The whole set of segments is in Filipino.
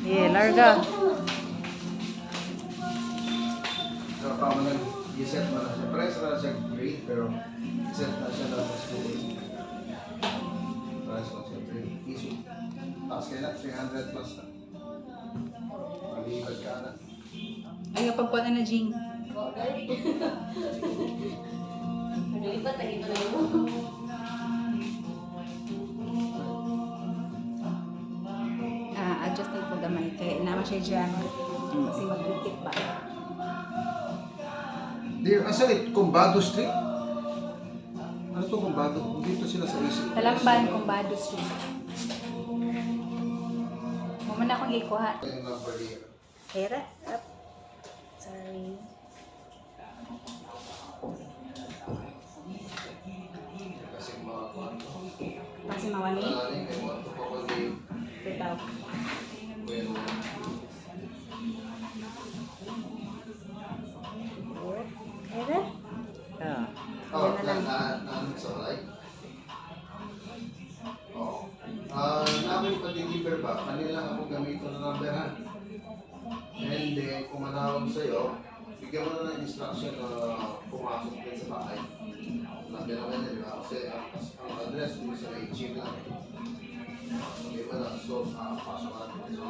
Yeah, larga. So, tama na, i-set mo na siya. Press na siya grade, pero set na siya na sa school. Press na siya grade. Issue. Tapos kaya na, 300 plus na. Malibad ka na. Ay, pagkuha na na, Jing. Nalipat, lagi pa lang mo. Adjust na po gamay. Kaya naman siya dyan. Kasi mag-dikit pa. Dear, asan it? Combado Street? Ano to Combado? Dito sila sa isip. Talamban, Combado Street. Mama na akong gikuha. Yung number here. Hera, up. Sorry. Kasi mga kwanto. Kasi mawani. Malalim, may mga kapapagay. Bitaw. Well, Hera? oh, Yan na lang. na sa right? Oo. Namin pag-deliver ba? Kanila ako gamitin na number ha? And then, kung manawag sa'yo, bigyan mo na ng instruction na pumasok din sa bahay. Number naman yun, di ba? Kasi ang address dito sa HG lang. Sabi mo na, so, pasok natin sa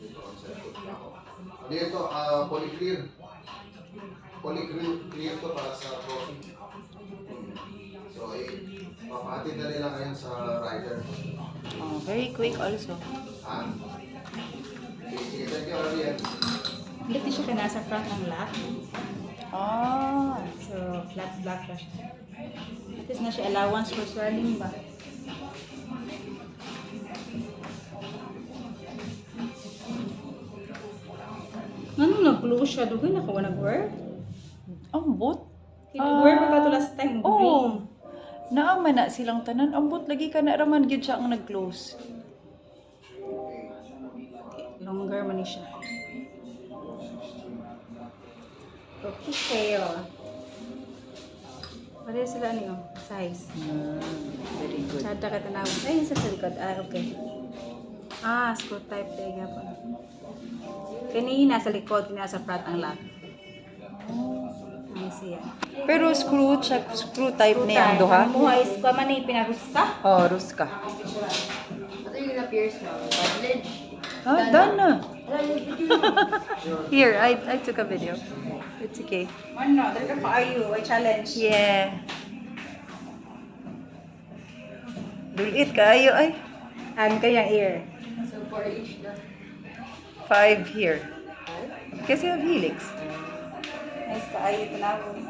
dito ang cellphone na ako. Dito, polyclear. Polyclear to para sa coffee. So, papatid na nila ngayon sa rider. Oh, very quick also. Sige, thank you, Ariel. Hindi siya ka nasa front ng lock. So, flat black na siya. At least na siya allowance for swelling ba? Ano nag-close siya? Dugay na ka nag-work? Ambot? Nag-work pa to last time. Oo. Naaman na silang tanan. Ambot lagi ka na raman gyud siya ang nag-close. Longer man ni siya. Okay kayo. Pare sila niyo, size. Very good. Sada ka tanawin. Ay, sa likod. Okay. Screw type tayo po. Kanina sa likod, kanina sa front ang lock. Ay, siya. Pero screw type na yung duha. Mo is ko man ni pinaruska. Oh, ruska. Ito yung na-pierce na. Badledge. Done na. Wala yung video. Here, I took a video. It's okay. Ano, dali ka pa ayo, I challenge. Yeah. Dulit kayo ay. Kayang ear. So, for each na. 5 here. Kasi have helix. Nice ka ayo tanawin.